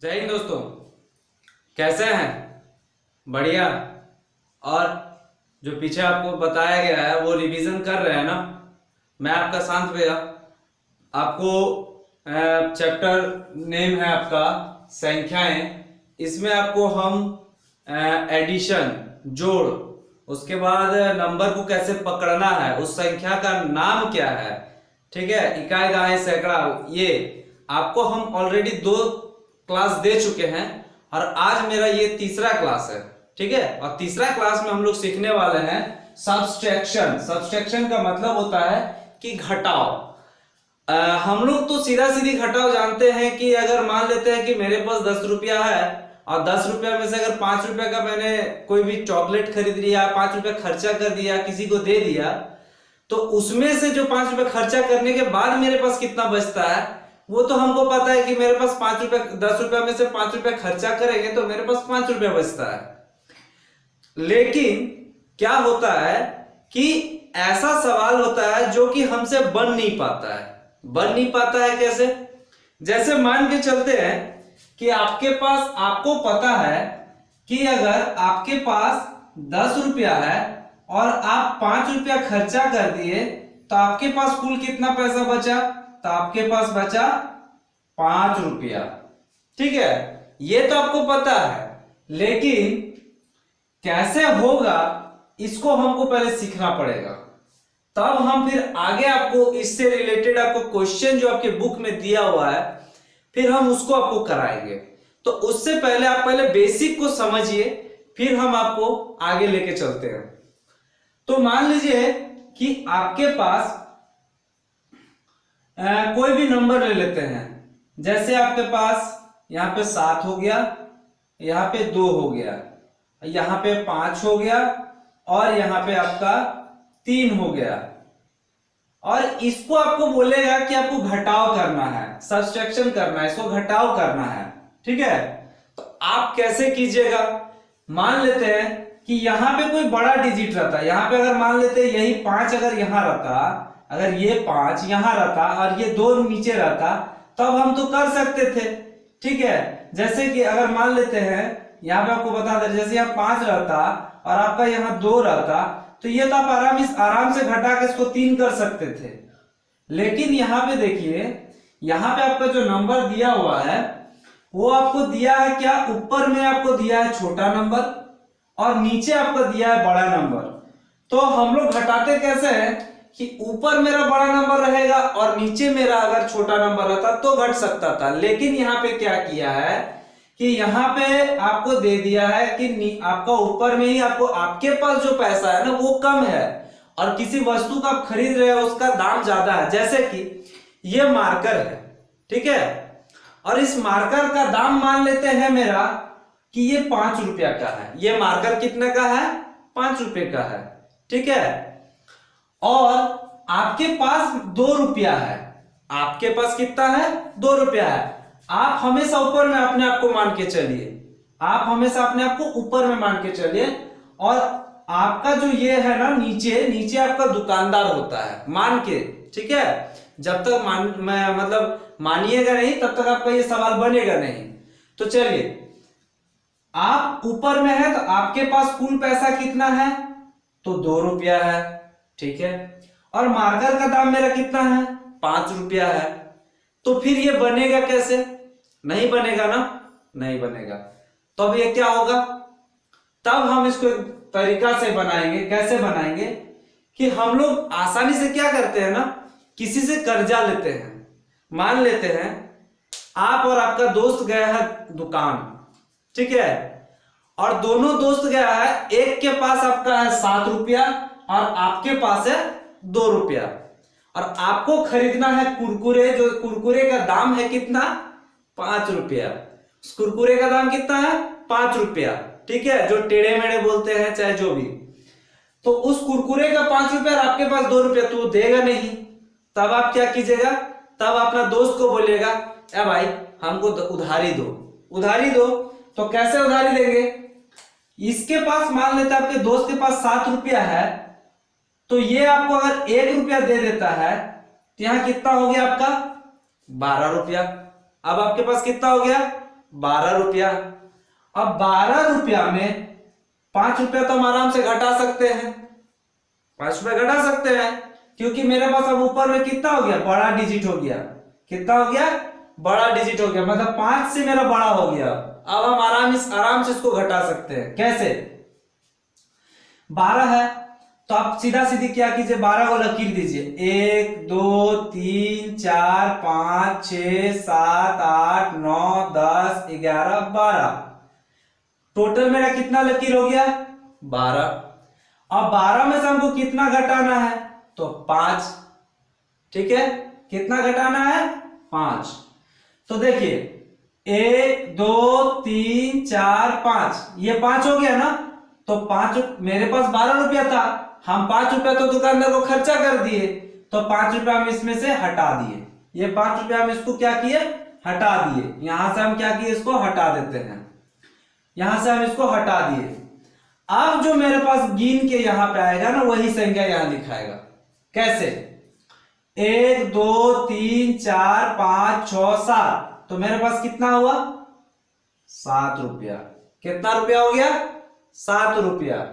जय हिंद दोस्तों, कैसे हैं? बढ़िया। और जो पीछे आपको बताया गया है वो रिवीजन कर रहे हैं ना? मैं आपका शांत भैया। आपको चैप्टर नेम है आपका संख्याएं। इसमें आपको हम एडिशन, जोड़, उसके बाद नंबर को कैसे पकड़ना है, उस संख्या का नाम क्या है, ठीक है, इकाई दहाई सैकड़ा, ये आपको हम ऑलरेडी 2 क्लास दे चुके हैं और आज मेरा ये तीसरा क्लास है, ठीक है। और तीसरा क्लास में हम लोग सीखने वाले हैं सब्सट्रैक्शन। सब्सट्रैक्शन का मतलब होता है कि घटाव। हम लोग तो सीधा सीधी घटाव जानते हैं कि अगर मान लेते हैं कि मेरे पास 10 रुपया है और 10 रुपया में से अगर 5 रुपए का मैंने कोई भी चॉकलेट खरीद लिया, 5 रुपया खर्चा कर दिया, किसी को दे दिया, तो उसमें से जो 5 रुपए खर्चा करने के बाद मेरे पास कितना बचता है वो तो हमको पता है कि मेरे पास 5 रुपए, 10 रुपया में से 5 रुपया खर्चा करेंगे तो मेरे पास 5 रुपया बचता है। लेकिन क्या होता है कि ऐसा सवाल होता है जो कि हमसे बन नहीं पाता है। बन नहीं पाता है कैसे? जैसे मान के चलते हैं कि आपके पास, आपको पता है कि अगर आपके पास 10 रुपया है और आप 5 रुपया खर्चा कर दिए तो आपके पास कुल कितना पैसा बचा? तो आपके पास बचा 5 रुपया, ठीक है। ये तो आपको पता है, लेकिन कैसे होगा इसको हमको पहले सीखना पड़ेगा, तब हम फिर आगे आपको इससे रिलेटेड आपको क्वेश्चन जो आपके बुक में दिया हुआ है फिर हम उसको आपको कराएंगे। तो उससे पहले आप पहले बेसिक को समझिए, फिर हम आपको आगे लेके चलते हैं। तो मान लीजिए कि आपके पास कोई भी नंबर ले लेते हैं। जैसे आपके पास यहां पे 7 हो गया, यहां पे 2 हो गया, यहां पे 5 हो गया और यहां पे आपका 3 हो गया। और इसको आपको बोलेगा कि आपको घटाव करना है, सब्सट्रैक्शन करना है, इसको घटाव करना है, ठीक है। तो आप कैसे कीजिएगा? मान लेते हैं कि यहां पे कोई बड़ा डिजिट रहता है। यहां पे अगर मान लेते हैं यही 5 अगर यहां रहता, अगर ये 5 यहां रहता और ये 2 नीचे रहता, तब हम तो कर सकते थे, ठीक है। जैसे कि अगर मान लेते हैं यहां पे आपको बता दें, जैसे यहाँ 5 रहता और आपका यहाँ 2 रहता, तो ये तो आप आराम से घटा के इसको 3 कर सकते थे। लेकिन यहाँ पे देखिए, यहाँ पे आपका जो नंबर दिया हुआ है वो आपको दिया है क्या? ऊपर में आपको दिया है छोटा नंबर और नीचे आपको दिया है बड़ा नंबर। तो हम लोग घटाते कैसे हैं कि ऊपर मेरा बड़ा नंबर रहेगा और नीचे मेरा अगर छोटा नंबर रहता तो घट सकता था। लेकिन यहाँ पे क्या किया है कि यहाँ पे आपको दे दिया है कि आपका ऊपर में ही आपको, आपके पास जो पैसा है ना वो कम है और किसी वस्तु का आप खरीद रहे हो उसका दाम ज्यादा है। जैसे कि ये मार्कर है, ठीक है, और इस मार्कर का दाम मान लेते हैं मेरा कि ये 5 रुपया का है। ये मार्कर कितने का है? 5 रुपए का है, ठीक है। और आपके पास 2 रुपया है। आपके पास कितना है? 2 रुपया है। आप हमेशा ऊपर में अपने आप को मान के चलिए, आप हमेशा अपने आप को ऊपर में मान के चलिए। और आपका जो ये है ना नीचे, नीचे आपका दुकानदार होता है, मान के, ठीक है। जब तक मतलब मानिएगा नहीं तब तक आपका ये सवाल बनेगा नहीं। तो चलिए, आप ऊपर में है तो आपके पास कुल पैसा कितना है? तो 2 रुपया है, ठीक है। और मार्कर का दाम मेरा कितना है? 5 रुपया है। तो फिर ये बनेगा कैसे? नहीं बनेगा ना, नहीं बनेगा। तो अब ये क्या होगा? तब हम इसको एक तरीका से बनाएंगे। कैसे बनाएंगे कि हम लोग आसानी से क्या करते हैं ना, किसी से कर्जा लेते हैं। मान लेते हैं आप और आपका दोस्त गया है दुकान, ठीक है, और दोनों दोस्त गया है, एक के पास आपका है 7 रुपया और आपके पास है 2 रुपया, और आपको खरीदना है कुरकुरे। जो कुरकुरे का दाम है कितना? 5 रुपया। उस कुरकुरे का दाम कितना है? 5 रुपया, ठीक है, जो टेढ़े मेढ़े बोलते हैं चाहे जो भी। तो उस कुरकुरे का 5 रुपया और आपके पास 2 रुपया, तो वो देगा नहीं। तब आप क्या कीजिएगा? तब अपना दोस्त को बोलिएगा, ए भाई हमको उधारी दो, उधारी दो। तो कैसे उधारी देंगे? इसके पास, मान लेते हैं आपके दोस्त के पास 7 रुपया है, तो ये आपको अगर 1 रुपया दे देता है तो यहां कितना हो गया आपका? 12 रुपया। अब आपके पास कितना हो गया? 12 रुपया। अब 12 रुपया में 5 रुपया तो हम आराम से घटा सकते हैं, 5 रुपया घटा सकते हैं, क्योंकि मेरे पास अब ऊपर में कितना हो गया, बड़ा डिजिट हो गया। कितना हो गया, बड़ा डिजिट हो गया, मतलब 5 से मेरा बड़ा हो गया। अब हम आराम से इसको घटा सकते हैं। कैसे, 12 है तो आप सीधा सीधी क्या कीजिए, 12 को लकीर दीजिए, 1 2 3 4 5 6 7 8 9 10 11 12, टोटल मेरा कितना लकीर हो गया, 12। अब 12 में से हमको कितना घटाना है, तो 5। ठीक है, कितना घटाना है, 5। तो देखिए 1 2 3 4 5, ये 5 हो गया ना, तो 5, मेरे पास 12 रुपया था, हम 5 रुपया तो दुकानदार को खर्चा कर दिए, तो 5 रुपया हम इसमें से हटा दिए। ये 5 रुपया हम इसको क्या किए, हटा दिए। यहां से हम क्या किए, इसको हटा देते हैं, यहां से हम इसको हटा दिए। अब जो मेरे पास गिन के यहां पे आएगा ना, वही संख्या यहां लिखाएगा। कैसे, 1 2 3 4 5 6 7, तो मेरे पास कितना हुआ, 7 रुपया। कितना रुपया हो गया, 7 रुपया।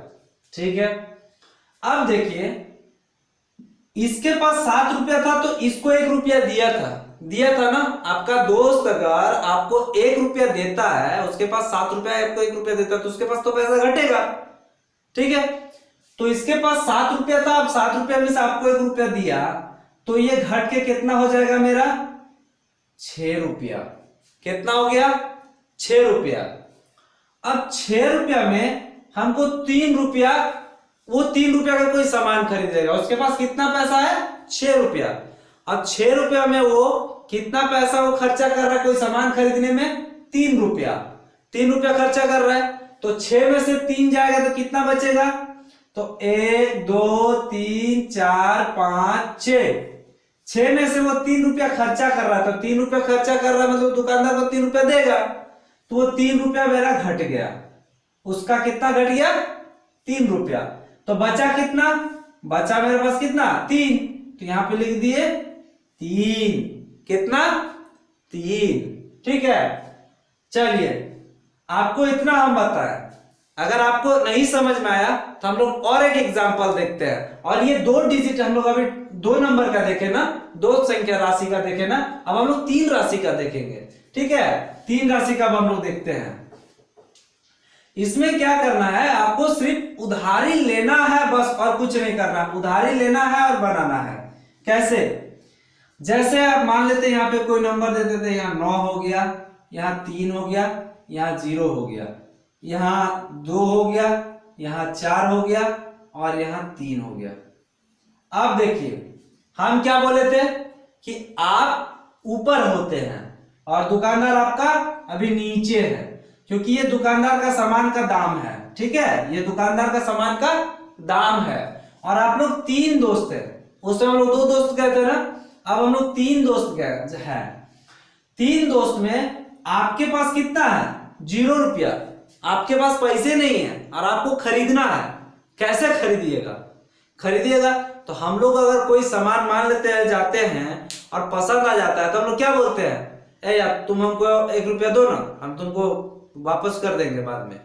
ठीक है, अब देखिए इसके पास 7 रुपया था, तो इसको 1 रुपया दिया था ना। आपका दोस्त अगर आपको 1 रुपया देता है, उसके पास 7 रुपया है, आपको 1 रुपया देता है, तो उसके पास तो पैसा घटेगा। ठीक है, तो इसके पास 7 रुपया था, अब 7 रुपया में से आपको 1 रुपया दिया, तो ये घट के कितना हो जाएगा मेरा, 6 रुपया। कितना हो गया, 6 रुपया। अब 6 रुपया में हमको 3 रुपया, वो 3 रुपया का कोई सामान खरीदेगा, उसके पास कितना पैसा है, 6 रुपया। अब 6 रुपया में वो कितना पैसा वो खर्चा कर रहा है कोई सामान खरीदने में, 3 रुपया। 3 रुपया खर्चा कर रहा है, तो 6 में से 3 जाएगा तो कितना बचेगा, तो 1 2 3 4 5 6, 6 में से वो 3 रुपया खर्चा कर रहा है, तो 3 रुपया खर्चा कर रहा है, मतलब दुकानदार को 3 रुपया देगा, तो वो 3 रुपया मेरा घट गया। उसका कितना घट गया, 3 रुपया। तो बचा कितना, बचा मेरे पास कितना, 3, तो यहां पे लिख दिए 3। कितना, 3। ठीक है, चलिए आपको इतना हम बताएं। अगर आपको नहीं समझ में आया तो हम लोग और एक एग्जांपल देखते हैं। और ये 2 डिजिट हम लोग अभी 2 नंबर का देखे ना, 2 संख्या राशि का देखे ना, अब हम लोग 3 राशि का देखेंगे। ठीक है, 3 राशि का हम लोग देखते हैं। इसमें क्या करना है, आपको सिर्फ उधारी लेना है बस, और कुछ नहीं करना। उधारी लेना है और बनाना है। कैसे, जैसे आप मान लेते हैं यहाँ पे कोई नंबर दे देते हैं, यहाँ 9 हो गया, यहाँ 3 हो गया, यहाँ 0 हो गया, यहाँ 2 हो गया, यहाँ 4 हो गया, और यहाँ 3 हो गया। अब देखिए हम क्या बोले थे कि आप ऊपर होते हैं और दुकानदार आपका अभी नीचे है, क्योंकि ये दुकानदार का सामान का दाम है। ठीक है, ये दुकानदार का सामान का दाम है। और आप लोग 3 दोस्त हैं, उस समय हम लोग 2 दोस्त गए थे ना, अब हम लोग 3 दोस्त गए हैं। 3 दोस्त में आपके पास कितना है, 0 रुपया। आपके पास पैसे नहीं है और आपको खरीदना है। कैसे खरीदिएगा, तो हम लोग अगर कोई सामान मान लेते हैं, जाते हैं और पसंद आ जाता है, तो हम लोग क्या बोलते हैं, ए यार तुम हमको 1 रुपया दो ना, हम तुमको वापस कर देंगे बाद में।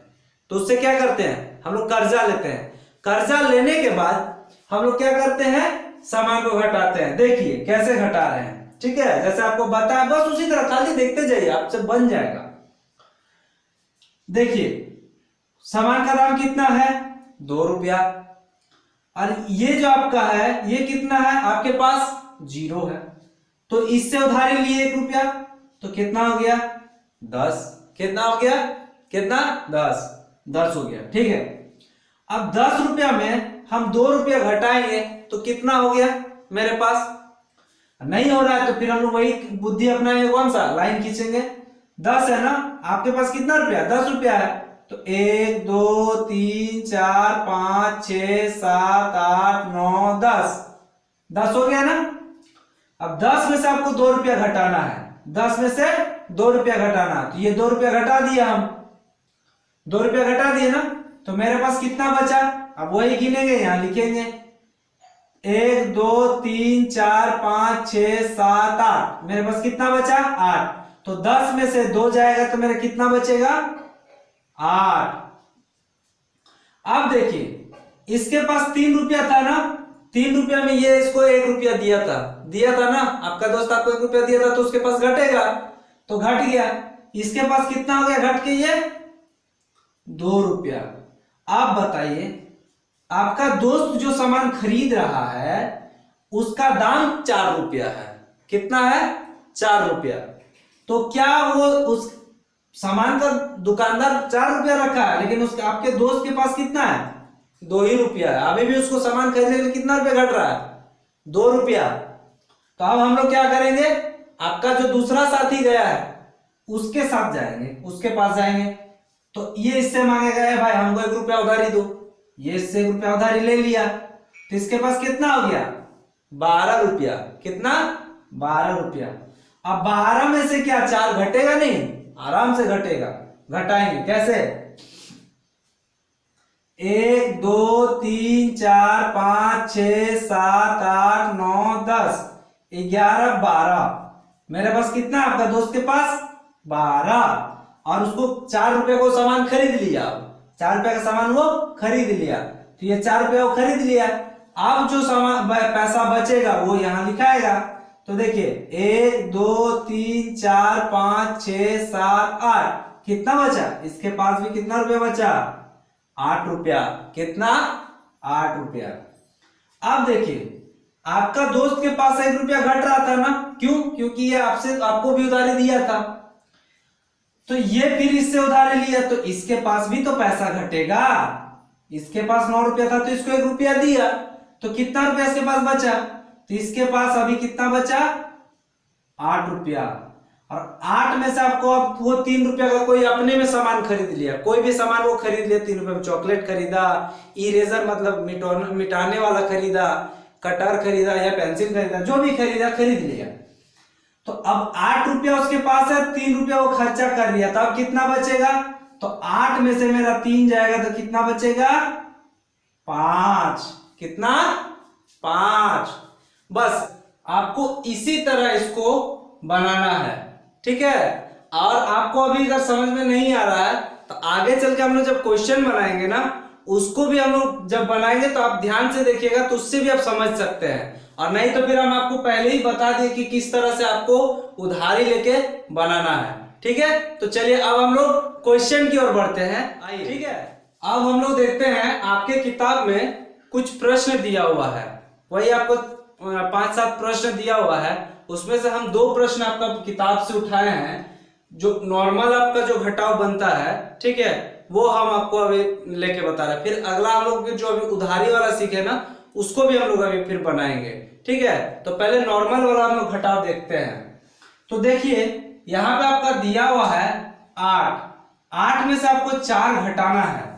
तो उससे क्या करते हैं, हम लोग कर्जा लेते हैं। कर्जा लेने के बाद हम लोग क्या करते हैं, सामान को घटाते हैं। देखिए कैसे घटा रहे हैं। ठीक है, जैसे आपको बताया, बस उसी तरह खाली देखते जाइए, आपसे बन जाएगा। देखिए सामान का दाम कितना है, 2 रुपया, और ये जो आपका है ये कितना है, आपके पास 0 है, तो इससे उधारी लिए 1 रुपया, तो कितना हो गया, 10। कितना हो गया, कितना, 10 हो गया। ठीक है, अब 10 रुपया में हम 2 रुपया घटाएंगे तो कितना हो गया मेरे पास, नहीं हो रहा है तो फिर हम लोग वही बुद्धि अपनाएंगे, कौन सा, लाइन खींचेंगे। 10 है ना, आपके पास कितना रुपया, 10 रुपया है, तो 1 2 3 4 5 6 7 8 9 10 हो गया ना। अब 10 में से आपको 2 रुपया घटाना है, 10 में से 2 रुपया घटाना, तो ये 2 रुपया घटा दिया, हम 2 रुपया घटा दिए ना, तो मेरे पास कितना बचा, अब वही गिनेंगे, यहां लिखेंगे 1 2 3 4 5 6 7 8, मेरे पास कितना बचा, 8। तो 10 में से 2 जाएगा तो मेरा कितना बचेगा? 8। अब देखिए इसके पास 3 रुपया था ना, 3 रुपया में ये इसको 1 रुपया दिया था ना, आपका दोस्त आपको 1 रुपया दिया था तो उसके पास घटेगा, तो घट गया। इसके पास कितना हो गया घट के? ये 2 रुपया। आप बताइए आपका दोस्त जो सामान खरीद रहा है उसका दाम 4 रुपया है। कितना है? 4 रुपया। तो क्या वो उस सामान का दुकानदार 4 रुपया रखा है, लेकिन उसके आपके दोस्त के पास कितना है? 2 ही रुपया है। अभी भी उसको सामान खरीदने के लिए कितना रुपया घट रहा है? 2 रुपया। तो अब हम लोग क्या करेंगे, आपका जो दूसरा साथी गया है उसके साथ जाएंगे, उसके पास जाएंगे, तो ये इससे मांगेगा भाई हमको 1 रुपया उधारी दो। ये इससे 1 रुपया उधारी ले लिया, तो इसके पास कितना हो गया? 12 रुपया। कितना? 12 रुपया। अब 12 में से क्या 4 घटेगा? नहीं, आराम से घटेगा। घटाएंगे कैसे? 1 2 3 4 5 6 7 8 9 10 11 12। मेरे पास कितना है? आपका दोस्त के पास 12। और उसको 4 रुपए को सामान खरीद लिया। 4 रुपए का सामान वो खरीद लिया, तो ये 4 रुपया वो खरीद लिया। अब जो सामान पैसा बचेगा वो यहां लिखाएगा। तो देखिए 1 2 3 4 5 6 7 8, कितना बचा? इसके पास भी कितना रुपया बचा? 8 रुपया। कितना? 8 रुपया। अब देखिए आपका दोस्त के पास 1 रुपया घट रहा था ना, क्यों? क्योंकि ये आपको भी उधारी दिया था, तो ये फिर इससे उधारी लिया, तो इसके पास भी तो पैसा घटेगा। इसके पास 9 रुपया था तो इसको 1 रुपया दिया, तो कितना रुपया इसके पास बचा? तो इसके पास अभी कितना बचा? 8 रुपया। और 8 में से आपको अब वो 3 रुपया का कोई अपने में सामान खरीद लिया, कोई भी सामान वो खरीद लिया। 3 रुपये में चॉकलेट खरीदा, इरेजर मतलब मिटाने वाला खरीदा, कटर खरीदा या पेंसिल खरीदा, जो भी खरीदा खरीद लिया। तो अब 8 रुपया उसके पास है, 3 रुपया वो खर्चा कर लिया, तो अब कितना बचेगा? तो 8 में से मेरा 3 जाएगा तो कितना बचेगा? 5। कितना? 5। बस आपको इसी तरह इसको बनाना है, ठीक है। और आपको अभी अगर समझ में नहीं आ रहा है तो आगे चल के हम लोग जब क्वेश्चन बनाएंगे ना, उसको भी हम लोग जब बनाएंगे तो आप ध्यान से देखिएगा, तो उससे भी आप समझ सकते हैं। और नहीं तो फिर हम आपको पहले ही बता दें कि किस तरह से आपको उधारी लेके बनाना है, ठीक है। तो चलिए अब हम लोग क्वेश्चन की ओर बढ़ते हैं, आइए, ठीक है। अब हम लोग देखते हैं आपके किताब में कुछ प्रश्न दिया हुआ है, वही आपको 5-7 प्रश्न दिया हुआ है। उसमें से हम 2 प्रश्न आपका किताब से उठाए हैं, जो नॉर्मल आपका जो घटाव बनता है, ठीक है, वो हम आपको अभी लेके बता रहे हैं। फिर अगला हम लोग जो अभी उधारी वाला सीखे ना, उसको भी हम लोग अभी फिर बनाएंगे, ठीक है। तो पहले नॉर्मल वाला हम लोग घटाव देखते हैं। तो देखिए यहाँ पे आपका दिया हुआ है 8। 8 में से आपको 4 घटाना है।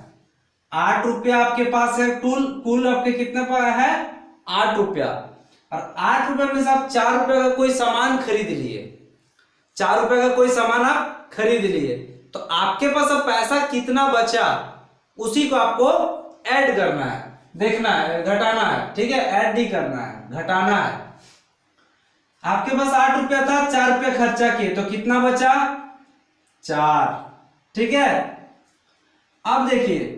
8 रुपया आपके पास है, कुल आपके कितने पर है? 8 रुपया। और 8 रुपये में से आप 4 रुपये का कोई सामान खरीद लिए, 4 रुपये का कोई सामान आप खरीद लिए, तो आपके पास अब पैसा कितना बचा उसी को आपको ऐड करना है, देखना है, घटाना है, ठीक है। ऐड नहीं करना है, घटाना है। आपके पास 8 रुपया था, 4 रुपया खर्चा किए, तो कितना बचा? 4, ठीक है। अब देखिए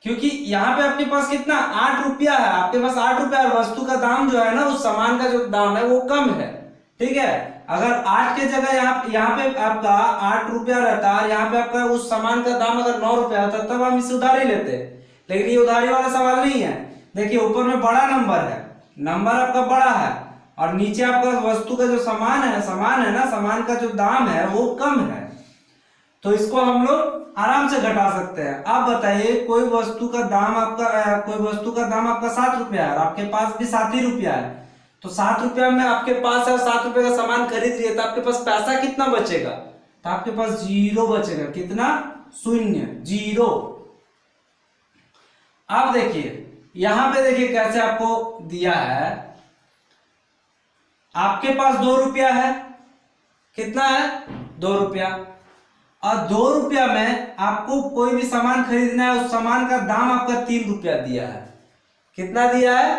क्योंकि यहाँ पे आपके पास कितना 8 रुपया है, आपके पास 8 रुपया, वस्तु का दाम जो है ना, उस सामान का जो दाम है वो कम है, ठीक है। अगर 8 के जगह यहाँ पे आपका 8 रुपया रहता है, यहाँ पे आपका उस सामान का दाम अगर 9 रुपया होता तब हम इसे उधारी लेते, लेकिन ये उधारी वाला सवाल नहीं है। देखिए ऊपर में बड़ा नंबर है, नंबर आपका बड़ा है, और नीचे आपका वस्तु का जो सामान है ना, सामान का जो दाम है वो कम है, तो इसको हम लोग आराम से घटा सकते हैं। आप बताइए कोई वस्तु का दाम आपका 7 रुपया है और आपके पास भी 7 ही रुपया है, तो 7 रुपया में आपके पास है, 7 रुपये का सामान खरीद लिए, तो आपके पास पैसा कितना बचेगा? तो आपके पास 0 बचेगा। कितना? 0, 0। अब देखिए यहां पे देखिए कैसे आपको दिया है, आपके पास 2 रुपया है, कितना है? 2 रुपया। और 2 रुपया में आपको कोई भी सामान खरीदना है, उस सामान का दाम आपका 3 रुपया दिया है। कितना दिया है?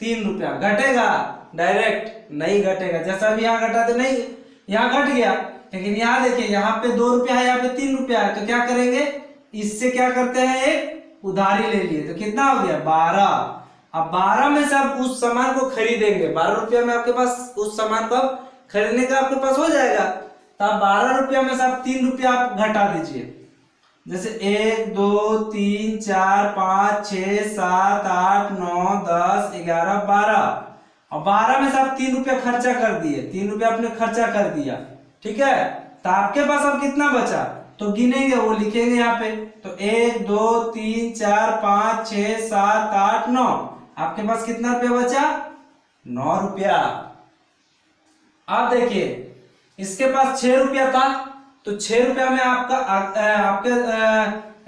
3 रुपया। घटेगा? डायरेक्ट नहीं घटेगा, जैसा भी यहाँ घटा तो नहीं, यहाँ घट गया, लेकिन यहाँ देखिए, यहाँ पे 2 रुपया है, यहाँ पे 3 रुपया है, तो क्या करेंगे, इससे क्या करते हैं, एक उधारी ले लिए, तो कितना हो गया 12। अब 12 में से आप उस सामान को खरीदेंगे, 12 रुपया में आपके पास उस सामान को आप खरीदने का आपके पास हो जाएगा, तो आप 12 रुपया में से आप 3 रुपया आप घटा दीजिए। जैसे 1 2 3 4 5 6 7 8 9 10 11 12, और 12 में से आप 3 रुपया खर्चा कर दिए, 3 रुपया आपने खर्चा कर दिया, ठीक है। तो आपके पास अब कितना बचा, तो गिनेंगे, वो लिखेंगे यहाँ पे, तो 1 2 3 4 5 6 7 8 9, आपके पास कितना रुपया बचा, 9 रुपया। आप देखिए, इसके पास 6 रुपया था, तो 6 रुपया में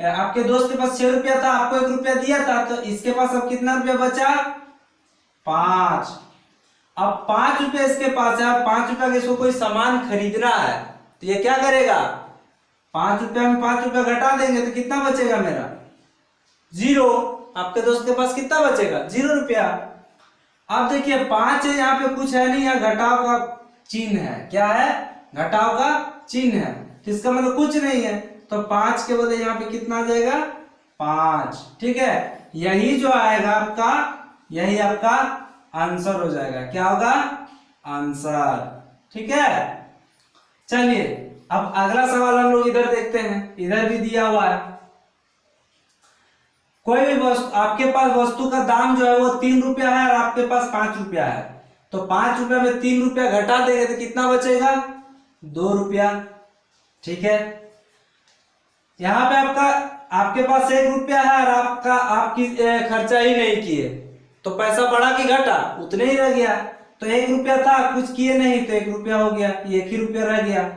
आपके दोस्त के पास 6 रुपया था, आपको 1 रुपया दिया था, तो इसके पास अब कितना रुपया बचा, 5। अब 5 रुपया इसके पास है, 5 रुपया का इसको कोई सामान खरीदना है, तो ये क्या करेगा, 5 रुपया में 5 रुपया घटा देंगे, तो कितना बचेगा मेरा, 0। आपके दोस्त के पास कितना बचेगा, 0 रुपया। अब देखिए 5 है, यहाँ पे कुछ है नहीं, यहाँ घटाव का चिन्ह है, क्या है, घटाव का चिन्ह है, तो इसका मतलब कुछ नहीं है, तो 5 के बदले यहाँ पे कितना आ जाएगा, 5, ठीक है। यही जो आएगा आपका, यही आपका आंसर हो जाएगा, क्या होगा, आंसर, ठीक है। चलिए अब अगला सवाल हम लोग इधर देखते हैं, इधर भी दिया हुआ है, कोई भी वस्तु, आपके पास वस्तु का दाम जो है वो 3 रुपया है और आपके पास 5 रुपया है, तो 5 रुपया में 3 रुपया घटा देंगे तो कितना बचेगा, 2 रुपया, ठीक है। यहाँ पे आपके पास 1 रुपया है और आपकी खर्चा ही नहीं किए, तो पैसा बढ़ा कि घटा, उतने ही रह गया, तो 1 रुपया था, कुछ किए नहीं, तो 1 रुपया हो गया, 1 ही रुपया रह गया।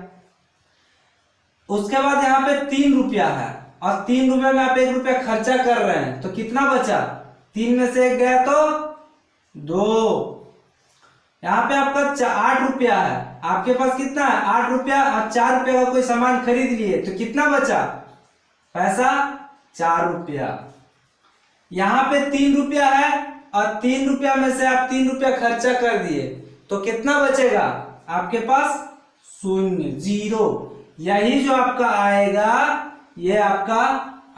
उसके बाद यहाँ पे 3 रुपया है और 3 रुपये में आप 1 रुपया खर्चा कर रहे हैं, तो कितना बचा, 3 में से 1 गया तो 2। यहाँ पे आपका 8 रुपया है, आपके पास कितना है, 8 रुपया, और 4 रुपया का कोई सामान खरीद लिए, तो कितना बचा पैसा, 4 रुपया। यहाँ पे 3 रुपया है और 3 रुपया में से आप 3 रुपया खर्चा कर दिए, तो कितना बचेगा आपके पास, 0, 0। यही जो आपका आएगा, ये आपका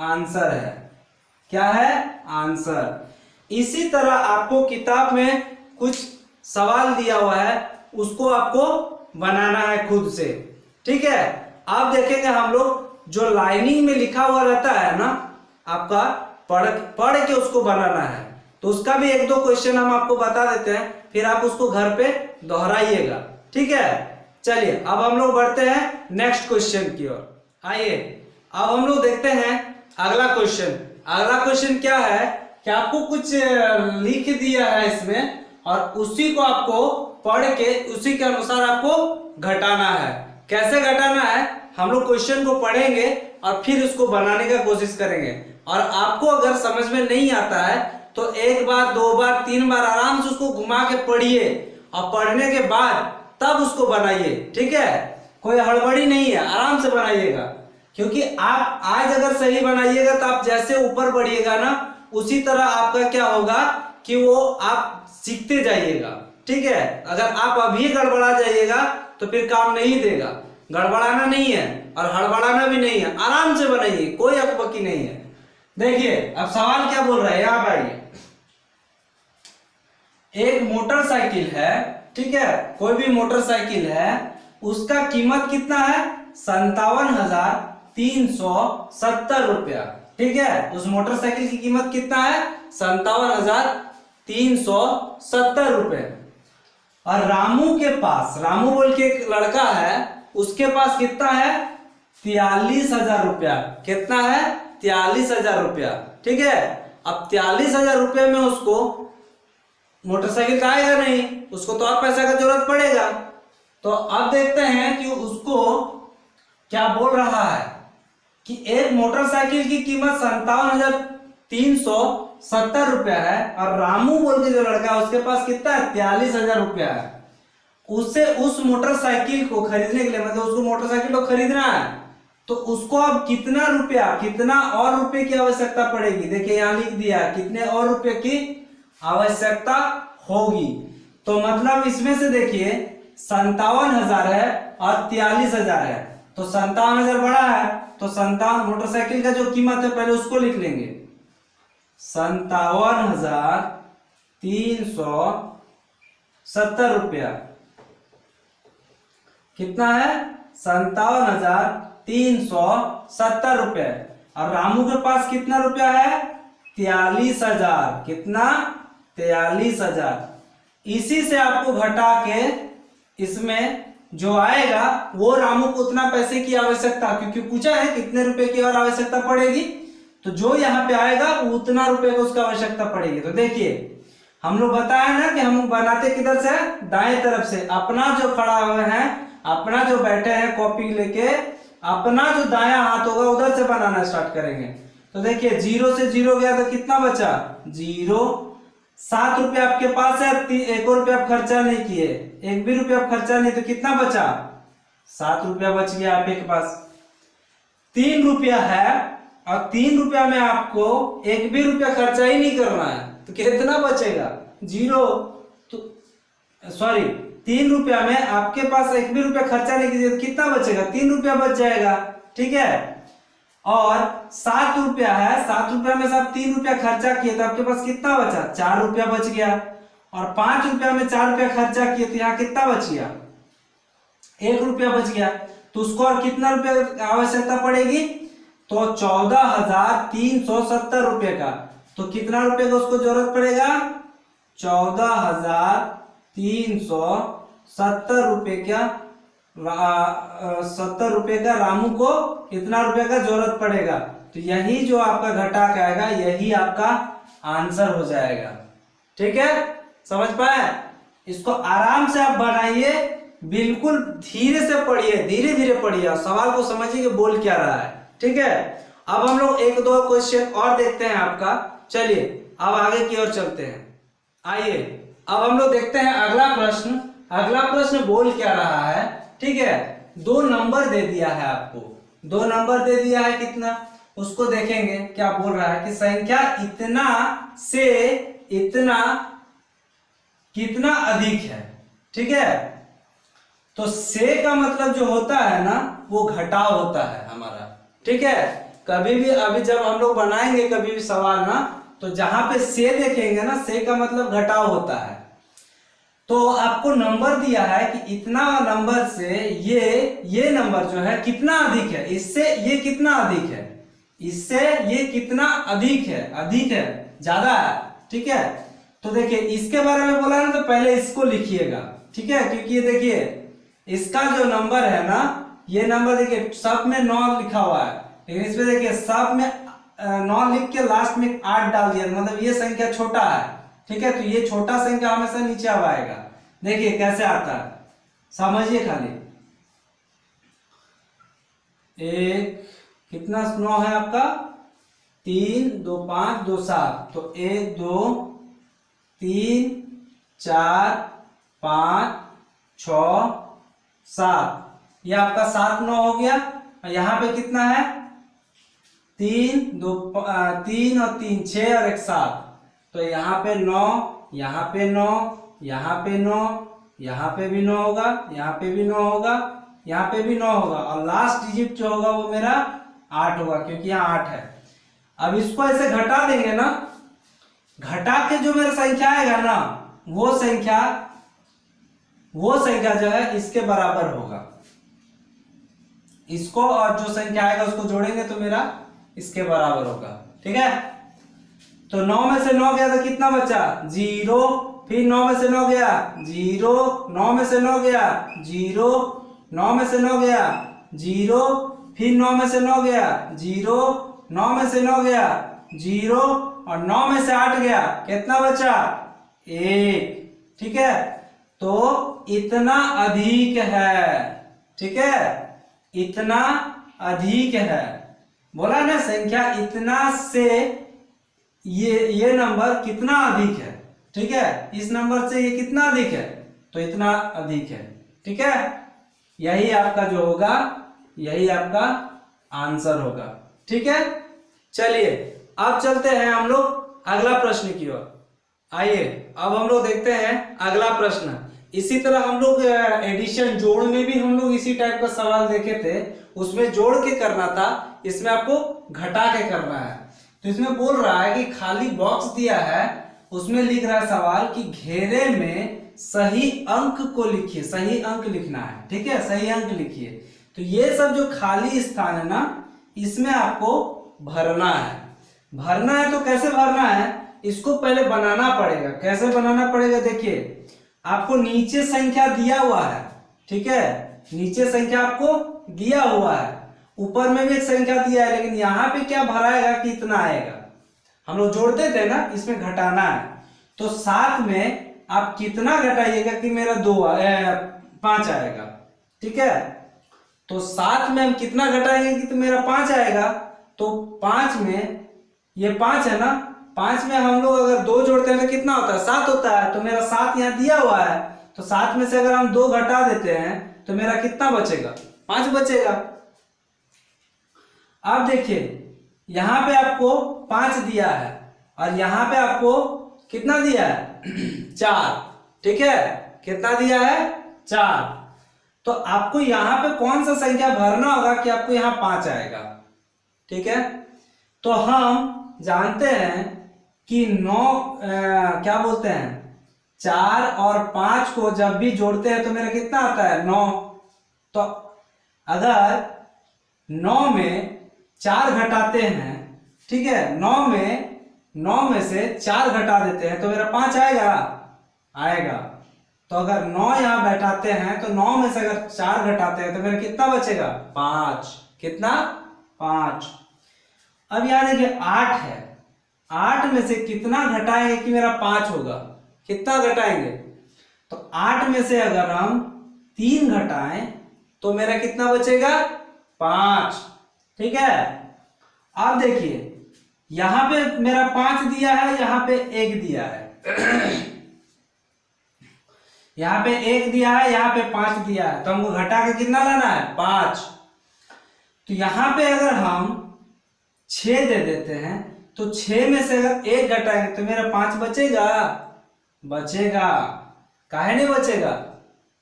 आंसर है, क्या है, आंसर। इसी तरह आपको किताब में कुछ सवाल दिया हुआ है, उसको आपको बनाना है खुद से, ठीक है। आप देखेंगे हम लोग जो लाइनिंग में लिखा हुआ रहता है ना, आपका पढ़ के उसको बनाना है, तो उसका भी 1-2 क्वेश्चन हम आपको बता देते हैं, फिर आप उसको घर पे दोहराइएगा, ठीक है। चलिए अब हम लोग बढ़ते हैं नेक्स्ट क्वेश्चन की ओर। आइए अब हम लोग देखते हैं अगला क्वेश्चन। अगला क्वेश्चन क्या है कि आपको कुछ लिख दिया है इसमें, और उसी को आपको पढ़ के उसी के अनुसार आपको घटाना है। कैसे घटाना है, हम लोग क्वेश्चन को पढ़ेंगे और फिर उसको बनाने का कोशिश करेंगे, और आपको अगर समझ में नहीं आता है तो 1 बार 2 बार 3 बार आराम से उसको घुमा के पढ़िए, और पढ़ने के बाद तब उसको बनाइए, ठीक है। कोई हड़बड़ी नहीं है, आराम से बनाइएगा, क्योंकि आप आज अगर सही बनाइएगा तो आप जैसे ऊपर बढ़िएगा ना, उसी तरह आपका क्या होगा कि वो आप सीखते जाइएगा, ठीक है। अगर आप अभी गड़बड़ा जाइएगा तो फिर काम नहीं देगा। गड़बड़ाना नहीं है और हड़बड़ाना भी नहीं है, आराम से बनाइए, कोई अकबकी नहीं है। देखिए अब सवाल क्या बोल रहा है, यहाँ आइए। एक मोटरसाइकिल है, ठीक है, कोई भी मोटरसाइकिल है, उसका कीमत कितना है, 57,370 रुपया, ठीक है। उस मोटरसाइकिल की कीमत कितना है, 57,370 रुपए। और रामू के पास, रामू बोल के एक लड़का है, उसके पास कितना है, 43,000 रुपया। कितना है, 43,000 रुपया, ठीक है। अब 43,000 रुपये में उसको मोटरसाइकिल का आएगा नहीं, उसको तो और पैसा का जरूरत पड़ेगा। तो अब देखते हैं कि उसको क्या बोल रहा है कि एक मोटरसाइकिल की कीमत 57,370 रुपया है, और रामू बोल के जो लड़का है उसके पास कितना है, 43,000 रुपया है। उससे उस मोटरसाइकिल को खरीदने के लिए, मतलब उसको मोटरसाइकिल को खरीदना है, तो उसको अब कितना रुपया, कितना और रुपए की आवश्यकता पड़ेगी। देखिए यहाँ लिख दिया कितने और रुपए की आवश्यकता होगी। तो मतलब इसमें से देखिए 57,000 है और 43,000 है। तो 57,000 बड़ा है, तो 57 मोटरसाइकिल का जो कीमत है पहले उसको लिख लेंगे। 57,370 रुपया। कितना है? 57,370 रुपये। और रामू के पास कितना रुपया है? 43,000। कितना? 43,000। इसी से आपको घटा के इसमें जो आएगा वो रामू को उतना पैसे की आवश्यकता, क्योंकि पूछा है कितने रुपए की और आवश्यकता पड़ेगी, तो जो यहाँ पे आएगा वो उतना रुपए को उसका आवश्यकता पड़ेगी। तो देखिए हम लोग बताया ना कि हम बनाते किधर से? दाएं तरफ से। अपना जो खड़ा हुए हैं, अपना जो बैठे हैं कॉपी लेके, अपना जो दायां हाथ होगा उधर से बनाना स्टार्ट करेंगे। तो देखिए 0 से 0 गया तो कितना बचा? 0। 7 रुपये आपके पास है, 1 रुपया आप खर्चा नहीं किए, 1 भी रुपया आप खर्चा नहीं, तो कितना बचा? 7 रुपया बच गया आपके पास। 3 रुपया है और 3 रुपया में आपको 1 भी रुपया खर्चा ही नहीं करना है, तो कितना बचेगा? 0। तो सॉरी 3 रुपया में आपके पास 1 भी रुपया खर्चा नहीं कीजिए, तो कितना बचेगा? 3 रुपया बच जाएगा। ठीक है। और 7 रुपया है, 7 रुपया में से आप 3 रुपया खर्चा किए तो आपके पास कितना बचा? 4 रुपया बच गया। और 5 रुपया में 4 रुपया खर्चा किए तो यहाँ कितना बच गया? 1 रुपया बच गया। तो उसको और कितना रुपया आवश्यकता पड़ेगी? तो 14,370 रुपये का। तो कितना रुपये का उसको जरूरत पड़ेगा? 14,370 रुपये का 70 रुपये का रामू को कितना रुपए का जरूरत पड़ेगा। तो यही जो आपका घटाक आएगा यही आपका आंसर हो जाएगा। ठीक है, समझ पाए? इसको आराम से आप बनाइए, बिल्कुल धीरे से पढ़िए, धीरे धीरे पढ़िए, सवाल को समझिए कि बोल क्या रहा है। ठीक है। अब हम लोग 1-2 क्वेश्चन और देखते हैं आपका। चलिए अब आगे की ओर चलते हैं। आइए अब हम लोग देखते हैं अगला प्रश्न। अगला प्रश्न बोल क्या रहा है? ठीक है, 2 नंबर दे दिया है आपको, 2 नंबर दे दिया है। कितना? उसको देखेंगे क्या बोल रहा है कि संख्या इतना से इतना कितना अधिक है। ठीक है। तो से का मतलब जो होता है ना वो घटाव होता है हमारा। ठीक है। कभी भी अभी जब हम लोग बनाएंगे कभी भी सवाल ना, तो जहां पे से देखेंगे ना, से का मतलब घटाव होता है। तो आपको नंबर दिया है कि इतना नंबर से ये नंबर जो है कितना अधिक है, इससे ये कितना अधिक है, इससे ये कितना अधिक है, अधिक है, ज्यादा है। ठीक है। तो देखिए इसके बारे में बोला ना, तो पहले इसको लिखिएगा। ठीक है। क्योंकि ये देखिए इसका जो नंबर है ना, ये नंबर देखिए सब में 9 लिखा हुआ है, लेकिन इसमें देखिए सब में 9 लिख के लास्ट में 8 डाल दिया, मतलब ये संख्या छोटा है। ठीक है। तो ये छोटा संख्या हमेशा नीचे अब आएगा। देखिए कैसे आता है, समझिए खाली। 1 कितना 9 है आपका? 3 2 5 2 7। तो 1 2 3 4 5 6 7, ये आपका 7 9 हो गया। और यहाँ पे कितना है? 3 2 3 और 3 6 और 1 7। तो यहाँ पे 9, यहाँ पे 9, यहाँ पे 9, यहाँ पे भी 9 होगा, यहाँ पे भी 9 होगा, यहाँ पे भी 9 होगा, और लास्ट डिजिट जो होगा वो मेरा 8 होगा, क्योंकि यहाँ 8 है। अब इसको ऐसे घटा देंगे ना, घटा के जो मेरा संख्या आएगा ना, वो संख्या जो है इसके बराबर होगा। इसको और जो संख्या आएगा उसको जोड़ेंगे तो मेरा इसके बराबर होगा। ठीक है। तो 9 में से 9 गया तो कितना बचा? 0। फिर 9 में से 9 गया 0, 9 में से 9 गया 0, 9 में से 9 गया 0, फिर 9 में से 9 गया 0, 9 में से 9 गया 0, और 9 में से 8 गया, कितना बचा? 1। ठीक है। तो इतना अधिक है। ठीक है, इतना अधिक है। बोला ना संख्या इतना से ये नंबर कितना अधिक है। ठीक है, इस नंबर से ये कितना अधिक है, तो इतना अधिक है। ठीक है, यही आपका जो होगा, यही आपका आंसर होगा। ठीक है। चलिए अब चलते हैं हम लोग अगला प्रश्न की ओर। आइए अब हम लोग देखते हैं अगला प्रश्न इसी तरह हम लोग एडिशन जोड़ में भी हम लोग इसी टाइप का सवाल देखे थे, उसमें जोड़ के करना था, इसमें आपको घटा के करना है। तो इसमें बोल रहा है कि खाली बॉक्स दिया है, उसमें लिख रहा है सवाल कि घेरे में सही अंक को लिखिए, सही अंक लिखना है, ठीक है, सही अंक लिखिए। तो ये सब जो खाली स्थान है ना, इसमें आपको भरना है। भरना है तो कैसे भरना है, इसको पहले बनाना पड़ेगा। कैसे बनाना पड़ेगा, देखिए आपको नीचे संख्या दिया हुआ है, ठीक है, नीचे संख्या आपको दिया हुआ है, ऊपर में भी एक संख्या दिया है, लेकिन यहाँ पे क्या भराएगा कि इतना आएगा। हम लोग जोड़ते थे ना, इसमें घटाना है। तो 7 में आप कितना घटाइएगा कि मेरा 5 आएगा, ठीक है। तो 7 में हम कितना घटाएंगे कि तो मेरा 5 आएगा। तो 5 में, ये 5 है ना, 5 में हम लोग अगर 2 जोड़ते हैं तो कितना होता है, 7 होता है। तो मेरा 7 यहाँ दिया हुआ है, तो 7 में से अगर हम 2 घटा देते हैं तो मेरा कितना बचेगा, 5 बचेगा। अब देखिए यहां पे आपको 5 दिया है और यहां पे आपको कितना दिया है 4, ठीक है, कितना दिया है 4। तो आपको यहां पे कौन सा संख्या भरना होगा कि आपको यहां 5 आएगा, ठीक है। तो हम जानते हैं कि 9 क्या बोलते हैं, 4 और 5 को जब भी जोड़ते हैं तो मेरा कितना आता है 9। तो अगर 9 में 4 घटाते हैं, ठीक है, 9 में से 4 घटा देते हैं तो मेरा 5 आएगा, आएगा। तो अगर 9 यहां बैठाते हैं तो 9 में से अगर 4 घटाते हैं तो मेरा कितना बचेगा 5, कितना 5। अब यहां देखिए 8 है, 8 में से कितना घटाएंगे कि मेरा 5 होगा, कितना घटाएंगे। तो 8 में से अगर हम 3 घटाएं तो मेरा कितना बचेगा 5, ठीक है। अब देखिए यहां पे मेरा 5 दिया है, यहां पे 1 दिया है यहां पे 1 दिया है, यहां पे 5 दिया है, तो हमको घटा के कितना लाना है 5। तो यहां पे अगर हम 6 दे देते हैं तो 6 में से अगर 1 घटाएंगे तो मेरा 5 बचेगा, बचेगा, काहे नहीं बचेगा,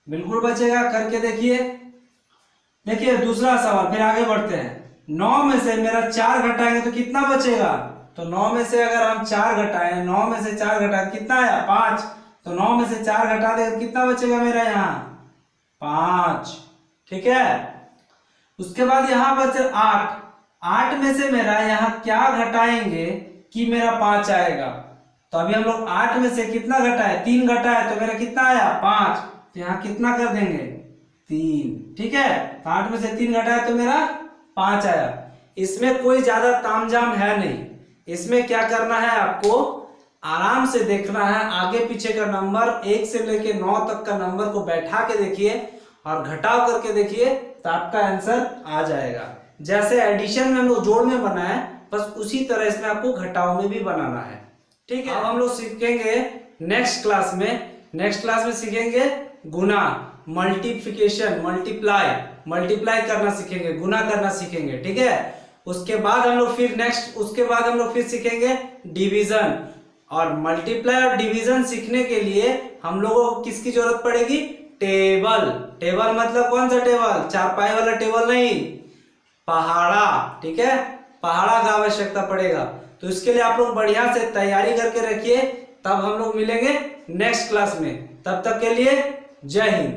बिल्कुल बचेगा। करके देखिए, देखिए दूसरा सवाल, फिर आगे बढ़ते हैं। 9 में से मेरा 4 घटाएंगे तो कितना बचेगा। तो 9 में से अगर हम 4 घटाएं, 9 में से 4 घटाएं कितना आया 5। तो 9 में से 4 घटा दे तो कितना बचेगा मेरा यहाँ 5, ठीक है। उसके बाद यहाँ बचे 8, 8 में से मेरा यहाँ क्या घटाएंगे कि मेरा 5 आएगा। तो अभी हम लोग 8 में से कितना घटाए, 3 घटाए, तो मेरा कितना आया 5। तो यहाँ कितना कर देंगे 3, ठीक है। तो 8 में से 3 घटाए तो मेरा 5 आया। इसमें कोई ज्यादा तामझाम है नहीं, इसमें क्या करना है आपको आराम से देखना है, आगे पीछे का नंबर 1 से लेके 9 तक का नंबर को बैठा के देखिए और घटाव करके देखिए तो आपका आंसर आ जाएगा। जैसे एडिशन में हम लोग जोड़ में बनाए, बस उसी तरह इसमें आपको घटाव में भी बनाना है, ठीक है। अब हम लोग सीखेंगे नेक्स्ट क्लास में सीखेंगे गुना, मल्टीप्लिकेशन, मल्टीप्लाई करना सीखेंगे, गुना करना सीखेंगे, ठीक है। उसके बाद हम लोग फिर सीखेंगे डिवीजन। और मल्टीप्लाई और डिवीजन सीखने के लिए हम लोगों को किसकी जरूरत पड़ेगी, टेबल मतलब कौन सा टेबल, चारपाई वाला टेबल नहीं, पहाड़ा, ठीक है, पहाड़ा का आवश्यकता पड़ेगा। तो इसके लिए आप लोग बढ़िया से तैयारी करके रखिए, तब हम लोग मिलेंगे नेक्स्ट क्लास में। तब तक के लिए जय हिंद।